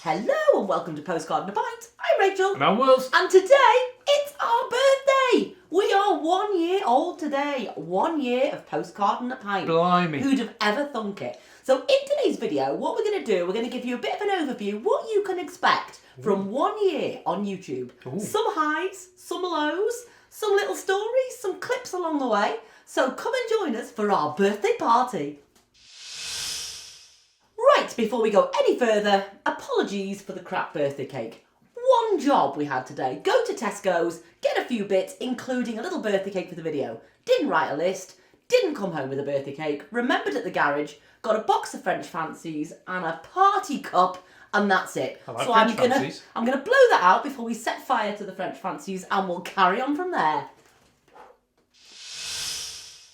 Hello and welcome to Postcard A Pint. I'm Rachel. And I'm Wills. And today, it's our birthday. We are 1 year old today. 1 year of Postcard A Pint. Blimey. Who'd have ever thunk it? So in today's video, what we're going to do, we're going to give you a bit of an overview, what you can expect from 1 year on YouTube. Ooh. Some highs, some lows, some little stories, some clips along the way. So come and join us for our birthday party. Right, before we go any further, apologies for the crap birthday cake. One job we had today, go to Tesco's, get a few bits, including a little birthday cake for the video. Didn't write a list, didn't come home with a birthday cake, remembered at the garage, got a box of French fancies and a party cup, and that's it. I like so French fancies. I'm gonna blow that out before we set fire to the French fancies, and we'll carry on from there.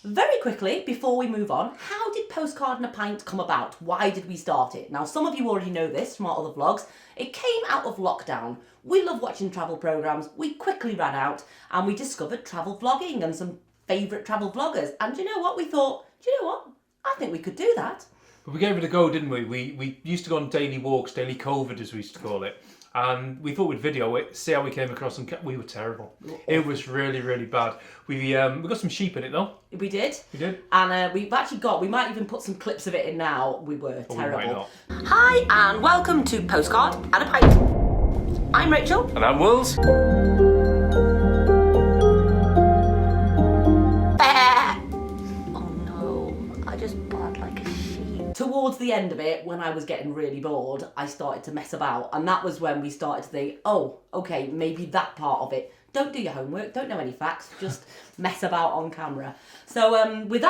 Very quickly, before we move on, how did Postcard A Pint come about? Why did we start it? Now, some of you already know this from our other vlogs. It came out of lockdown. We love watching travel programmes. We quickly ran out and we discovered travel vlogging and some favourite travel vloggers. And do you know what? We thought, do you know what? I think we could do that. But we gave it a go, didn't we? We used to go on daily walks, daily COVID as we used to call it. And we thought we'd video it, see how we came across, and we were terrible. It was really, really bad. We got some sheep in it though. We did. We did. And we've actually we might even put some clips of it in now. We were terrible. We might not. Hi and welcome to Postcard A Pint. I'm Rachel. And I'm Wills. Towards the end of it, when I was getting really bored, I started to mess about, and that was when we started to think, oh, okay, maybe that part of it. Don't do your homework, don't know any facts, just mess about on camera. So armed with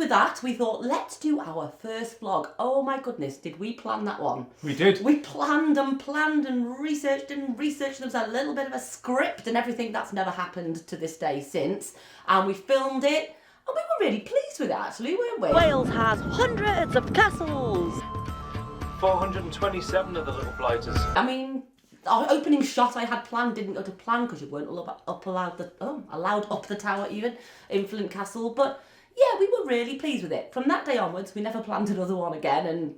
that, we thought, let's do our first vlog. Oh my goodness, did we plan that one? We did. We planned and researched. There was a little bit of a script and everything. That's never happened to this day since. And we filmed it. And we were really pleased with it, actually, weren't we? Wales has hundreds of castles. 427 of the little blighters. I mean, our opening shot I had planned didn't go to plan because you weren't allowed up the tower even in Flint Castle. But yeah, we were really pleased with it. From that day onwards, we never planned another one again. And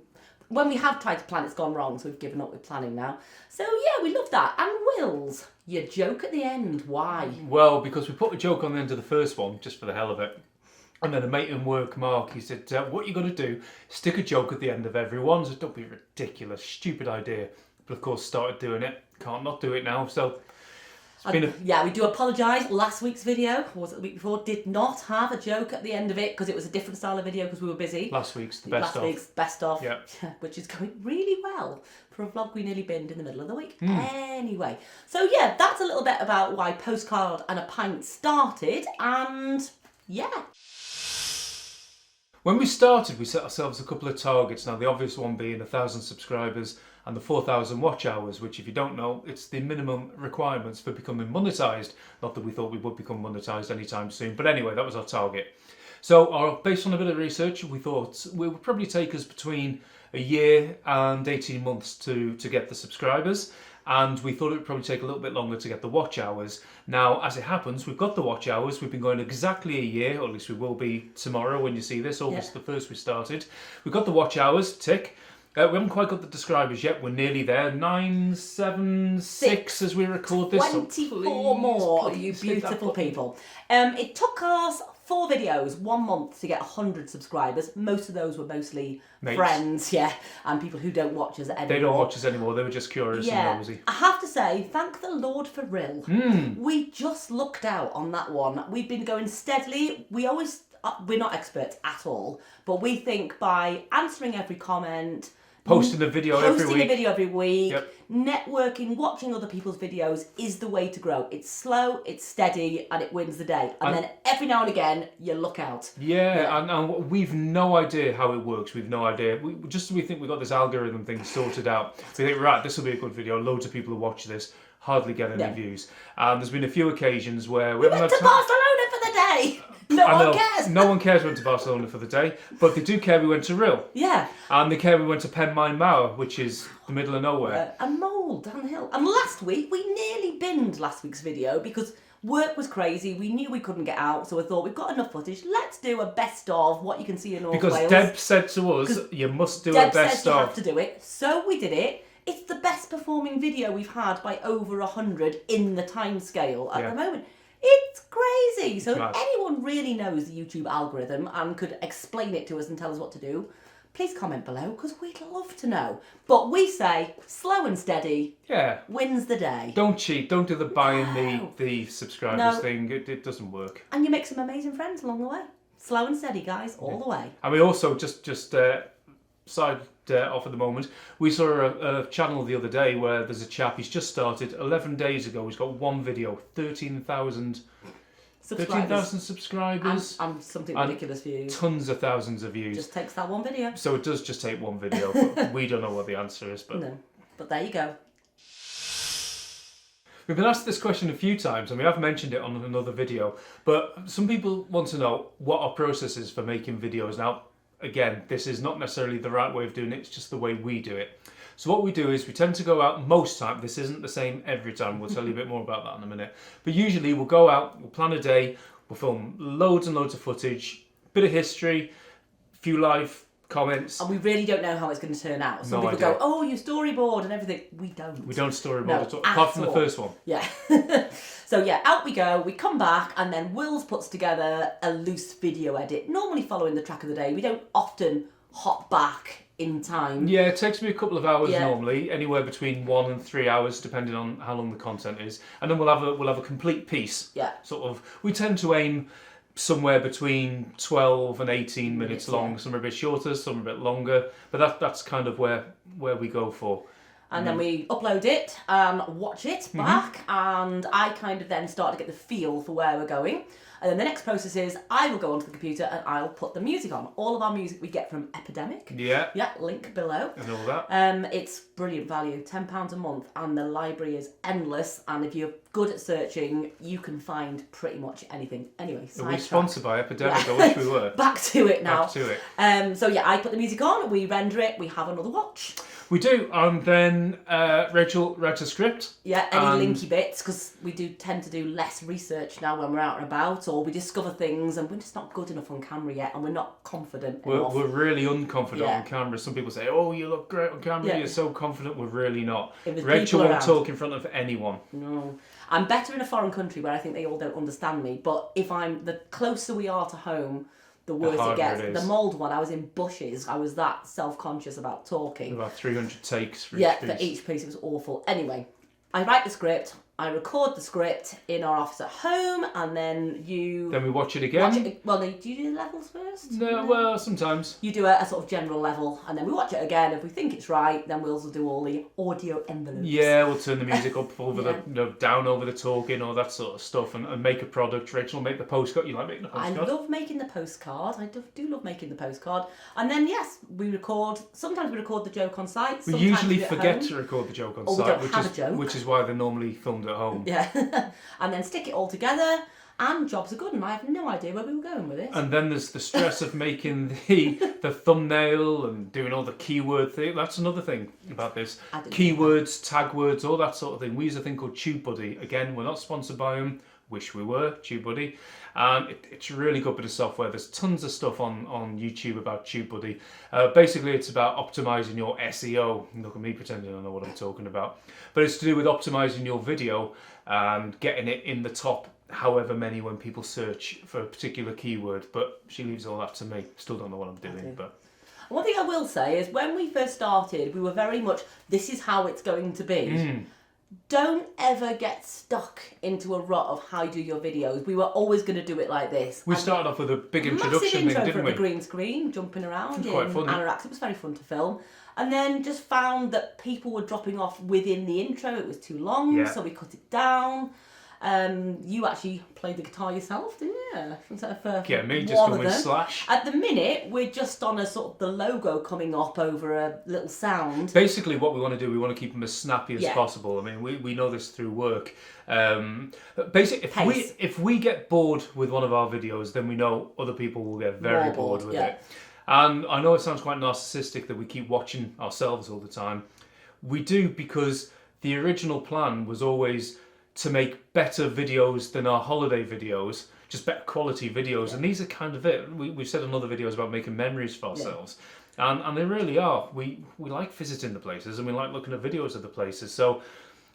when we have tried to plan, it's gone wrong, so we've given up with planning now. So yeah, we love that. And Wills, your joke at the end, why? Well, because we put a joke on the end of the first one, just for the hell of it. And then a mate in work, Mark, he said, what you got to do, stick a joke at the end of every one. So don't be ridiculous, stupid idea. But of course, started doing it. Can't not do it now. So it's been yeah, we do apologise. Last week's video, or was it the week before, did not have a joke at the end of it because it was a different style of video because we were busy. Last week's the best of. Last week's best of, yeah. Which is going really well for a vlog we nearly binned in the middle of the week. Anyway, so yeah, that's a little bit about why Postcard A Pint started, and yeah. When we started, we set ourselves a couple of targets. Now, the obvious one being 1,000 subscribers and the 4,000 watch hours, which if you don't know, it's the minimum requirements for becoming monetised. Not that we thought we would become monetised anytime soon, but anyway, that was our target. So based on a bit of research, we thought it would probably take us between a year and 18 months to get the subscribers. And we thought it would probably take a little bit longer to get the watch hours. Now, as it happens, we've got the watch hours. We've been going exactly a year, or at least we will be tomorrow when you see this. August the 1st we started. We've got the watch hours, tick. We haven't quite got the subscribers yet. We're nearly there. 976 as we record this. 24 more of you beautiful people. It took us 4 videos, 1 month to get 100 subscribers. Most of those were mostly mates. Friends, yeah, and people who don't watch us anymore. They don't watch us anymore. They were just curious and nosy. I have to say, thank the Lord for real. We just lucked out on that one. We've been going steadily. We're not experts at all, but we think by answering every comment, posting a video every week, yep. Networking, watching other people's videos is the way to grow. It's slow, it's steady, and it wins the day. And then every now and again, you look out. Yeah. And we've no idea how it works. We've no idea. We think we've got this algorithm thing sorted out. So we think, right, this will be a good video. Loads of people will watch this. Hardly get any views. And there's been a few occasions where we went to Barcelona for the day. No one cares. No one cares we went to Barcelona for the day, but they do care we went to Rhyl. Yeah. And they care we went to Penmaen Mawr, which is the middle of nowhere. And Mole down the hill. And last week, we nearly binned last week's video because work was crazy. We knew we couldn't get out, so we thought we've got enough footage. Let's do a best of what you can see in North Wales. Because Deb said to us, you must do a best Deb said of. you have to do it. So we did it. it's the best performing video we've had by over 100 in the time scale at the moment. It's crazy. So if anyone really knows the YouTube algorithm and could explain it to us and tell us what to do, please comment below, because we'd love to know. But we say slow and steady wins the day. Don't cheat. Don't do the buying the subscribers thing. It doesn't work. And you make some amazing friends along the way. Slow and steady, guys, all the way. And we also, just side off at the moment, we saw a channel the other day where there's a chap, he's just started 11 days ago, he's got one video, 13,000 subscribers. And something ridiculous views. Tons of thousands of views. Just takes that one video. So it does just take one video, but we don't know what the answer is. But no, but there you go. We've been asked this question a few times, and we have mentioned it on another video, but some people want to know what our process is for making videos. Now, again, this is not necessarily the right way of doing it, it's just the way we do it. So what we do is we tend to go out most time. This isn't the same every time. We'll tell you a bit more about that in a minute. But usually we'll go out, we'll plan a day, we'll film loads and loads of footage, bit of history, a few live comments. And we really don't know how it's going to turn out. Some people go, oh, you storyboard and everything. We don't. We don't storyboard at all, apart from the first one. Yeah. So yeah, out we go, we come back, and then Wills puts together a loose video edit, normally following the track of the day. We don't often hop back in time. Yeah, it takes me a couple of hours normally, anywhere between 1 and 3 hours, depending on how long the content is. And then we'll have a complete piece. Yeah. Sort of, we tend to aim somewhere between 12 and 18 minutes long. Some are a bit shorter, some are a bit longer, but that's kind of where we go for. And then we upload it and watch it back, and I kind of then start to get the feel for where we're going. And then the next process is I will go onto the computer and I'll put the music on. All of our music we get from Epidemic. Yeah. Yeah, link below. And all that. It's brilliant value, £10 a month, and the library is endless. And if you're good at searching, you can find pretty much anything. Anyway, Are we sponsored by Epidemic? I wish we were. Back to it now. Back to it. So yeah, I put the music on, we render it, we have another watch. We do, and then Rachel writes a script. Yeah, any linky bits, because we do tend to do less research now when we're out and about, or we discover things and we're just not good enough on camera yet, and we're not confident enough. We're really unconfident on camera. Some people say, oh, you look great on camera, you're so confident. We're really not. Rachel won't talk in front of anyone. No. I'm better in a foreign country where I think they all don't understand me, but the closer we are to home, the worse it gets. The mould one, I was in bushes. I was that self-conscious about talking. About 300 takes for each piece. It was awful. Anyway, I write the script, I record the script in our office at home, and then Then we watch it again. Well, do you do the levels first? No, well, sometimes. You do a sort of general level, and then we watch it again. If we think it's right, then we'll do all the audio envelopes. Yeah, we'll turn the music up over down over the talking, all that sort of stuff, and make a product. Rachel will make the postcard. You like making the postcard? I love making the postcard. I do love making the postcard. And then, yes, we record. Sometimes we record the joke on site. We usually forget to record the joke on site, we don't have a joke. Which is why they're normally filmed at home. Yeah. And then stick it all together, and jobs are good, and I have no idea where we were going with it. And then there's the stress of making the thumbnail and doing all the keyword thing. That's another thing about this. Keywords, tag words, all that sort of thing. We use a thing called TubeBuddy. Again, we're not sponsored by them. Wish we were, TubeBuddy. It's a really good bit of software. There's tons of stuff on YouTube about TubeBuddy. Basically, it's about optimizing your SEO. Look at me pretending I know what I'm talking about. But it's to do with optimizing your video and getting it in the top however many when people search for a particular keyword. But she leaves all that to me. Still don't know what I'm doing. But one thing I will say is when we first started, we were very much, this is how it's going to be. Don't ever get stuck into a rut of how you do your videos. We were always going to do it like this. We started off with a big introduction massive intro thing, didn't we? The green screen, jumping around in quite funny. anoraks. It was very fun to film. And then just found that people were dropping off within the intro. It was too long, so we cut it down. You actually played the guitar yourself, didn't you? Yeah, me just going Slash. At the minute, we're just on a sort of the logo coming up over a little sound. Basically, what we want to do, we want to keep them as snappy as possible. I mean, we know this through work. Basically, if we get bored with one of our videos, then we know other people will get very bored with it. And I know it sounds quite narcissistic that we keep watching ourselves all the time. We do, because the original plan was always to make better videos than our holiday videos, just better quality videos. And these are kind of it. We've said in other videos about making memories for ourselves. And they really are. We like visiting the places and we like looking at videos of the places. So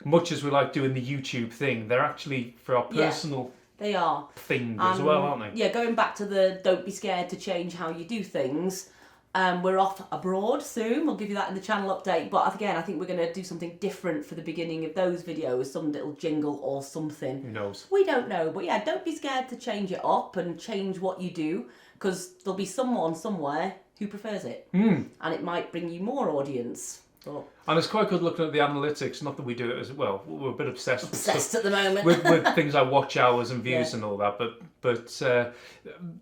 much as we like doing the YouTube thing, they're actually for our personal they are thing as well, aren't they? Yeah, going back to the don't be scared to change how you do things. We're off abroad soon. We'll give you that in the channel update. But again, I think we're going to do something different for the beginning of those videos. Some little jingle or something. Who knows? We don't know. But yeah, don't be scared to change it up and change what you do. Because there'll be someone somewhere who prefers it. And it might bring you more audience. But and it's quite good looking at the analytics. Not that we do it as well. We're a bit obsessed with stuff, at the moment. with things like watch hours and views and all that. But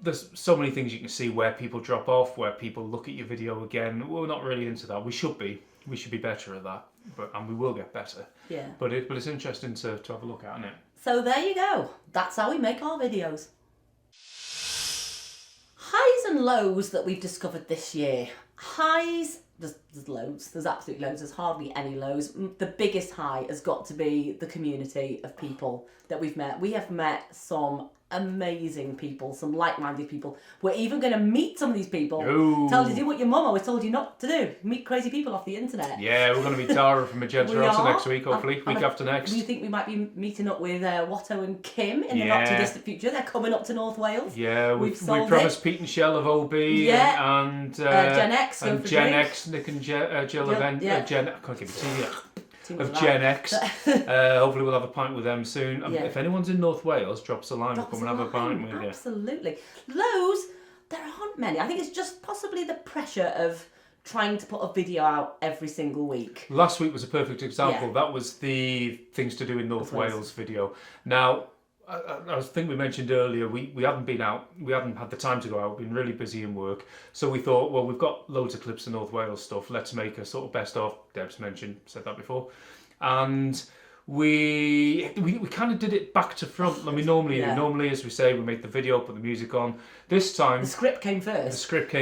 there's so many things you can see where people drop off, where people look at your video again. We're not really into that. We should be. We should be better at that. And we will get better. Yeah. But it's interesting to have a look at, isn't it? So there you go. That's how we make our videos. Highs and lows that we've discovered this year. Highs, there's loads. There's absolutely loads. There's hardly any lows. The biggest high has got to be the community of people that we've met. We have met some amazing people, some like-minded people. We're even going to meet some of these people. Ooh. Tell you to do what your mum always told you not to do. Meet crazy people off the internet. Yeah, we're going to meet Tara from Magenta Rosa next week, hopefully. Week after next. We think we might be meeting up with Watto and Kim in the not too distant future. They're coming up to North Wales. Yeah, we promised Pete and Shell of OB and Gen X. And Gen X, Nick and Jill event. Gen, I can't give it to you. Of Gen X. Hopefully we'll have a pint with them soon. If anyone's in North Wales, drop us a line. We'll come and have a pint with you. Absolutely. Lows, there aren't many. I think it's just possibly the pressure of trying to put a video out every single week. Last week was a perfect example. That was the things to do in North Wales video. Now, I think we mentioned earlier, we hadn't been out, we hadn't had the time to go out, we've been really busy in work. So we thought, well, we've got loads of clips of North Wales stuff, let's make a sort of best of, Deb's said that before. And we kind of did it back to front, like we normally do. Normally, as we say, we make the video, put the music on. This time... The script came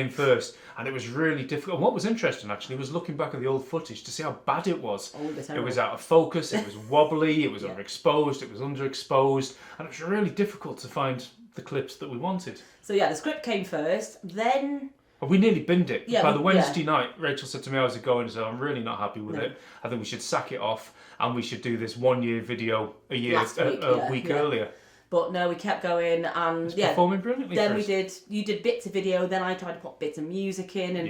first. And it was really difficult. And what was interesting, actually, was looking back at the old footage to see how bad it was. It was out of focus, it was wobbly, it was overexposed, it was underexposed. And it was really difficult to find the clips that we wanted. So the script came first, then... We nearly binned it. By the Wednesday night, Rachel said to me, how's it going? I said, I'm really not happy with it. I think we should sack it off and we should do this 1 year video a week earlier. But no, we kept going and it's performing brilliantly. Then you did bits of video, then I tried to put bits of music in and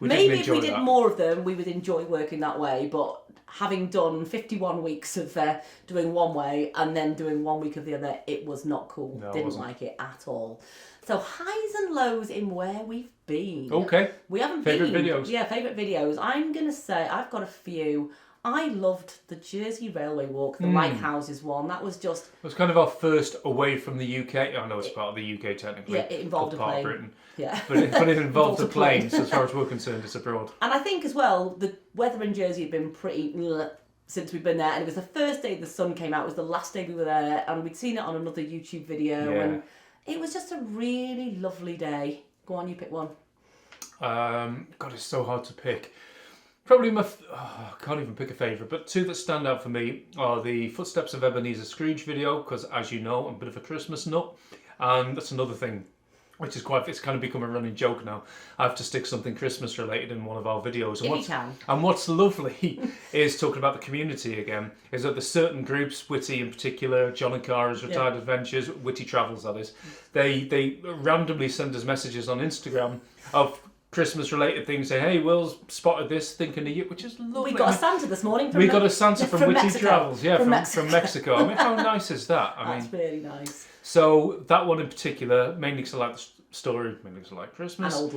we maybe if we did more of them, we would enjoy working that way. But having done 51 weeks of doing one way and then doing 1 week of the other, it was not cool. No, Didn't like it at all. So highs and lows in where we've been. Okay. We haven't favourite been. videos. Yeah, favourite videos. I'm gonna say I've got a few. I loved the Jersey Railway Walk, the Lighthouses one. That was just... It was kind of our first away from the UK. I know it's part of the UK technically. Yeah, it involved a plane. Part of Britain. Yeah. But it involved a plane, so as far as we're concerned, it's abroad. And I think as well, the weather in Jersey had been pretty since we've been there. And it was the first day the sun came out. It was the last day we were there. And we'd seen it on another YouTube video. And it was just a really lovely day. Go on, you pick one. God, it's so hard to pick. Probably I can't even pick a favourite, but two that stand out for me are the Footsteps of Ebenezer Scrooge video, because as you know, I'm a bit of a Christmas nut, and that's another thing, which is it's kind of become a running joke now. I have to stick something Christmas related in one of our videos. And what's lovely is talking about the community again, is that there's certain groups, Witty in particular, John and Cara's Retired Adventures, Witty Travels that is, they randomly send us messages on Instagram of Christmas related things, say, hey, Will's spotted this, thinking of you, which is lovely. We got a Santa this morning. We got a Santa from Witty Mexico. Travels, from Mexico. I mean, how nice is that? That's really nice. So that one in particular, mainly because I like the story, mainly because I like Christmas. And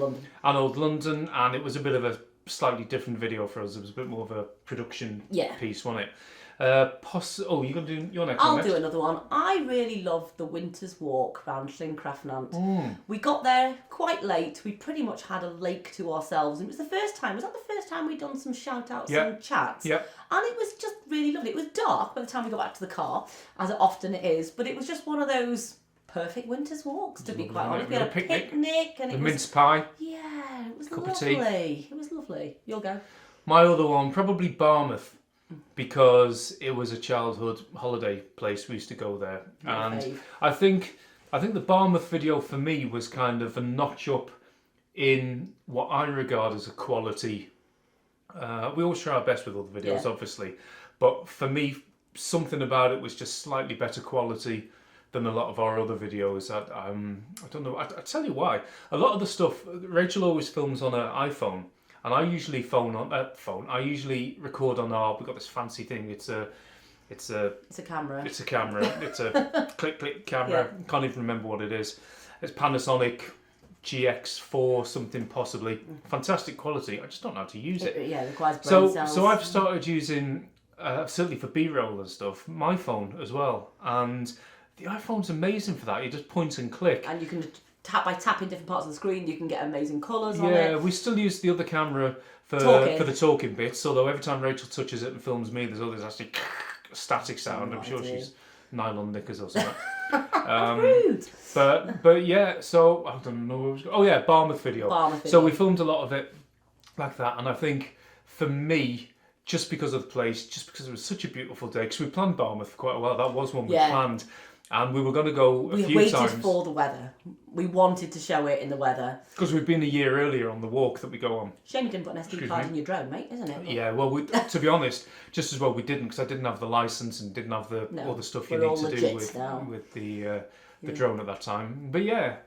Old London. And it was a bit of a slightly different video for us. It was a bit more of a production piece, wasn't it? You're going to do your next one I'll next? do another one. I really loved the Winter's Walk round Llyn-Crefnant. We got there quite late. We pretty much had a lake to ourselves. And it was the first time. Was that the first time we'd done some shout-outs and chats? Yeah. And it was just really lovely. It was dark by the time we got back to the car, as it often is. But it was just one of those perfect winter's walks, to be quite honest. We had a picnic and it was... mince pie. Yeah, it was Cup lovely. of tea. It was lovely. You'll go. My other one, probably Barmouth, because it was a childhood holiday place. We used to go there, and I think the Barmouth video for me was kind of a notch up in what I regard as a quality. We always try our best with all the videos, obviously, but for me, something about it was just slightly better quality than a lot of our other videos. I don't know. I tell you why. A lot of the stuff Rachel always films on her iPhone, and I usually I usually record on our. We've got this fancy thing. It's a camera. It's a camera. It's a click camera. Can't even remember what it is. It's Panasonic GX4 something possibly. Fantastic quality. I just don't know how to use it. It requires brain cells. So I've started using certainly for B-roll and stuff, my phone as well, and the iPhone's amazing for that. You just point and click, and you can by tapping different parts of the screen, you can get amazing colours on it. Yeah, we still use the other camera for the talking bits. Although every time Rachel touches it and films me, there's always actually static sound. I'm sure she's nylon knickers or something. Rude. But yeah, so I don't know where I was going. Oh yeah, Barmouth video. So we filmed a lot of it like that, and I think for me, just because of the place, just because it was such a beautiful day, because we planned Barmouth for quite a while. That was one we planned, and we were going to go a few times. We waited for the weather. We wanted to show it in the weather. Because we've been a year earlier on the walk that we go on. Shame you didn't put an SD card in your drone, mate, isn't it? Yeah, well, to be honest, just as well we didn't, because I didn't have the licence and didn't have all the stuff you need to do with the drone at that time. But yeah.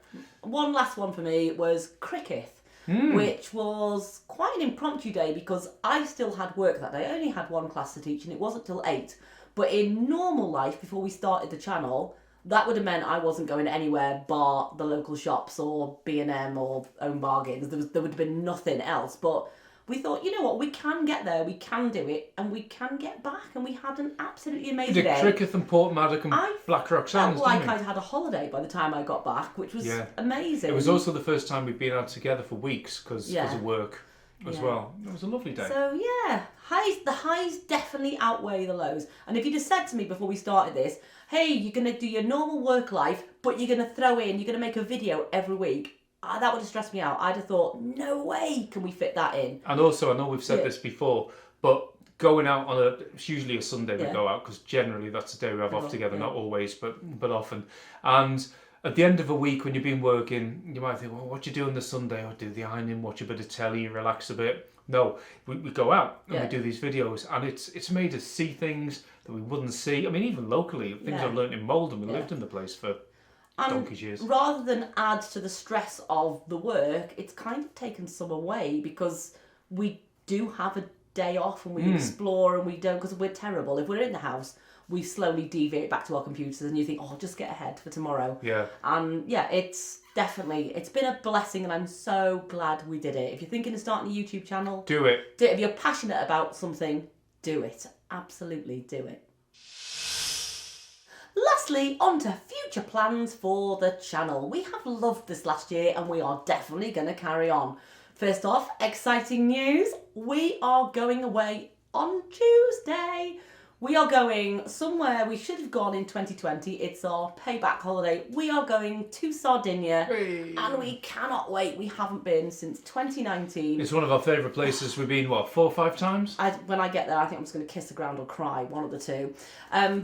One last one for me was cricket. Which was quite an impromptu day because I still had work that day. I only had one class to teach and it wasn't till 8. But in normal life, before we started the channel, that would have meant I wasn't going anywhere bar the local shops or B&M or Own Bargains. There would have been nothing else. But we thought, you know what, we can get there, we can do it, and we can get back. And we had an absolutely amazing day. We did Cricket and Portmaddock and Blackrock Sands, didn't we? I'd had a holiday by the time I got back, which was amazing. It was also the first time we'd been out together for weeks because of work as well. It was a lovely day. So yeah, the highs definitely outweigh the lows. And if you'd have said to me before we started this, hey, you're going to do your normal work life, but you're going to make a video every week, that would have stressed me out. I'd have thought, no way can we fit that in. And also, I know we've said this before, but going out on it's usually a Sunday we go out, because generally that's the day we have off together, not always, but often. And at the end of a week when you've been working, you might think, well, what do you do on the Sunday? I do the ironing, watch a bit of telly, relax a bit. No, we go out and we do these videos, and it's made us see things that we wouldn't see. I mean, even locally, things I've learnt in Malden. We lived in the place for donkey's years. Rather than add to the stress of the work, it's kind of taken some away because we do have a day off and we explore and we don't, because we're terrible. If we're in the house, we slowly deviate back to our computers and you think, oh, just get ahead for tomorrow. Yeah. And it's been a blessing and I'm so glad we did it. If you're thinking of starting a YouTube channel, do it. If you're passionate about something, do it. Absolutely do it. Lastly, on to future plans for the channel. We have loved this last year and we are definitely going to carry on. First off, exciting news. We are going away on Tuesday. We are going somewhere we should have gone in 2020. It's our payback holiday. We are going to Sardinia and we cannot wait. We haven't been since 2019. It's one of our favourite places. We've been, 4 or 5 times? When I get there, I think I'm just going to kiss the ground or cry, one of the two.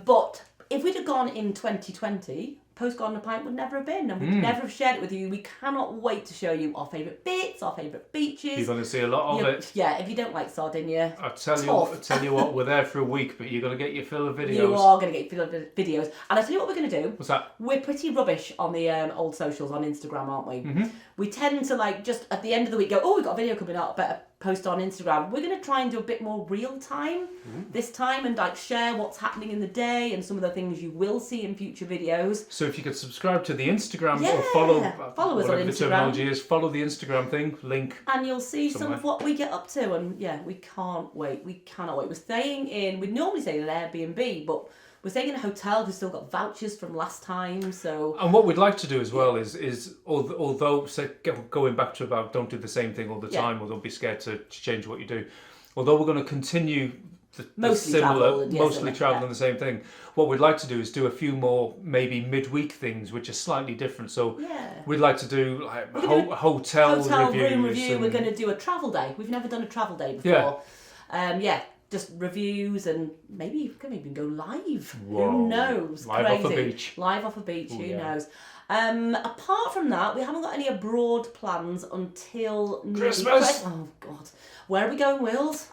But if we'd have gone in 2020, Postcard A Pint would never have been, and we'd never have shared it with you. We cannot wait to show you our favourite bits, our favourite beaches. You're going to see a lot of it. Yeah, if you don't like Sardinia, I tell you what, we're there for a week, but you're going to get your fill of videos. You are going to get your fill of videos. And I tell you what we're going to do. What's that? We're pretty rubbish on the old socials on Instagram, aren't we? We tend to just at the end of the week go, oh, we've got a video coming out, better post on Instagram. We're going to try and do a bit more real time this time and share what's happening in the day and some of the things you will see in future videos. So if you could subscribe to the Instagram or follow us on Instagram. The terminology is, follow the Instagram thing, link. And you'll see some of what we get up to. And yeah, we can't wait. We cannot wait. We'd normally stay in an Airbnb, but we're staying in a hotel. We've still got vouchers from last time, so. And what we'd like to do as well is although going back to about don't do the same thing all the time, or don't be scared to change what you do. Although we're going to continue mostly travel and the same thing. What we'd like to do is do a few more maybe midweek things which are slightly different. So we'd like to do hotel room review. We're going to do a travel day. We've never done a travel day before. just reviews, and maybe you can even go live. Whoa. Who knows? Live Crazy. off a beach. Live off a beach. Ooh, who yeah. knows? Apart from that, we haven't got any abroad plans until Christmas. Oh God, where are we going, Wills?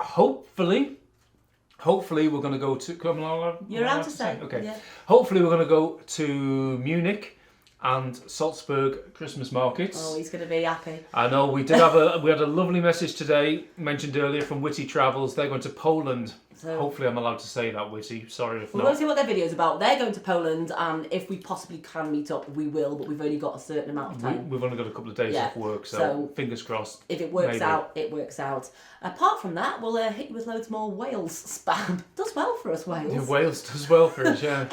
Hopefully we're going to go to. Come on, You're allowed to say. Okay. Yeah. Hopefully we're going to go to Munich and Salzburg Christmas markets. Oh, he's going to be happy. I know we did have we had a lovely message today mentioned earlier from Witty Travels. They're going to Poland. So, hopefully I'm allowed to say that, Witty. Sorry if we're not. going to see what their video's about. They're going to Poland, and if we possibly can meet up, we will. But we've only got a certain amount of time. We've only got a couple of days Yeah. off work, so So, fingers crossed. If it works maybe. out, it works out. Apart from that, we'll hit you with loads more Wales spam. Does well for us, Wales. Yeah, Wales does well for us, yeah.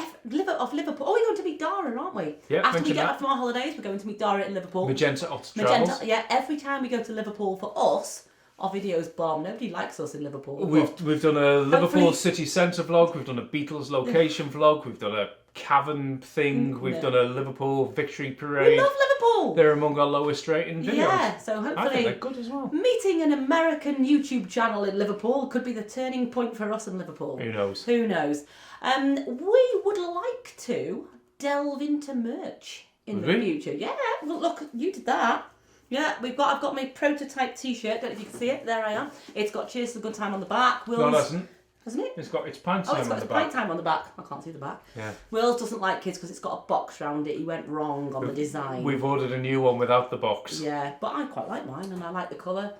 Off Liverpool. Oh, we're going to meet Dara, aren't we? Yeah, After we mention get that. back from our holidays, we're going to meet Dara in Liverpool. Magenta Travels. Yeah, every time we go to Liverpool for us, our videos bomb. Nobody likes us in Liverpool. We've done a Liverpool Hopefully- city centre vlog, we've done a Beatles location vlog, we've done a cavern thing, we've done a Liverpool victory We parade. love Liverpool. They're among our lowest rating videos. Yeah, so I think hopefully they're good as well. meeting an American YouTube channel in Liverpool could be the turning point for us in Liverpool. Who knows? Who knows? We would like to delve into merch in the future. Yeah, well, look, you did that. Yeah, I've got my prototype T-shirt. Don't know if you can see it. There I am. It's got "Cheers to the Good Time" on the back. No, it hasn't. Hasn't it? It's got its pants Oh, on it's got the its back. pint time on the back. I can't see the back. Yeah. Wills doesn't like kids because it's got a box round it. He went wrong on the design. We've ordered a new one without the box. Yeah, but I quite like mine and I like the colour.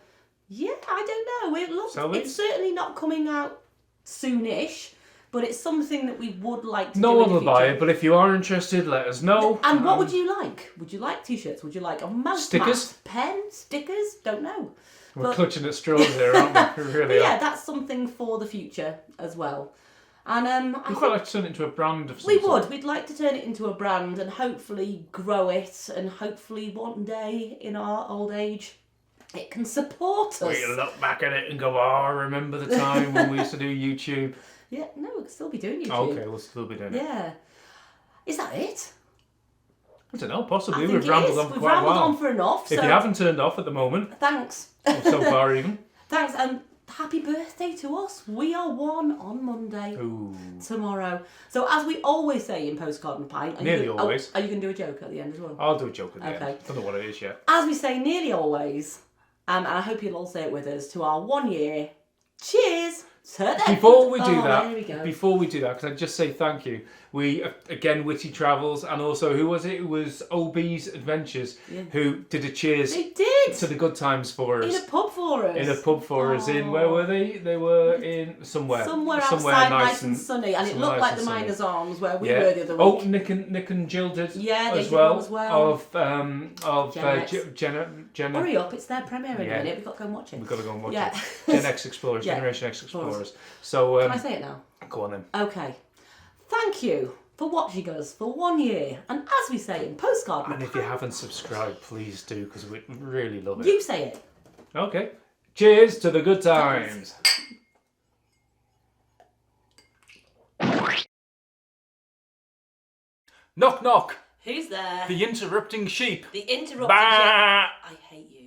Yeah, I don't know. So It's certainly not coming out soonish, but it's something that we would like to No do one in will the buy future. it, but if you are interested, let us know. And what would you like? Would you like T-shirts? Would you like a mouse Stickers? mask? Pens? Stickers? Don't know. We're clutching at straws here, aren't we? We really But are. yeah, that's something for the future as well. And I We'd quite like to turn it into a brand of some we sort. would. We'd like to turn it into a brand and hopefully grow it, and hopefully one day in our old age it can support us. We look back at it and go, oh, remember the time when we used to do YouTube? Yeah, no, we could still be doing YouTube. Okay, we'll still be doing it. Yeah. Is that it? I don't know, possibly. I think We've it rambled is. on for We've quite a rambled while. on for enough. If So you haven't turned off at the moment, thanks. or so far even. Thanks, and happy birthday to us. We are one on Monday. Ooh. Tomorrow. So as we always say in Postcard and Pint, Nearly always. Are you going to do a joke at the end as well? I'll do a joke at the Okay. end. Don't know what it is yet. As we say nearly always, and I hope you'll all say it with us, to our 1 year. Cheers. To the Before we do there we go. that, because I just say thank you. We again, Witty Travels, and also who was it? It was OB's Adventures, who did a cheers They did. to the good times for us. In a pub for us. In a pub for us. In where were they? They were in somewhere. Somewhere outside, nice and sunny, and it somewhere looked nice like the and sunny. Miners' Arms where we Yeah. were the other Oh, week. Nick and Jill did. Yeah, they as did well. one as well. Of Gen X. Jenna. Hurry up, it's their premiere in Yeah. a minute. We've got to go and watch it. We've got to go and watch Yeah. it. Gen X Explorers, Yeah. Generation X Explorers. So Can I say it now? go on then. Okay. Thank you for watching us for 1 year. And as we say in Postcard And if you haven't subscribed, please do, because we really love it. you say it. Okay. Cheers to the good times. Knock knock. Who's there? The interrupting sheep. The interrupting. Bah! I hate you.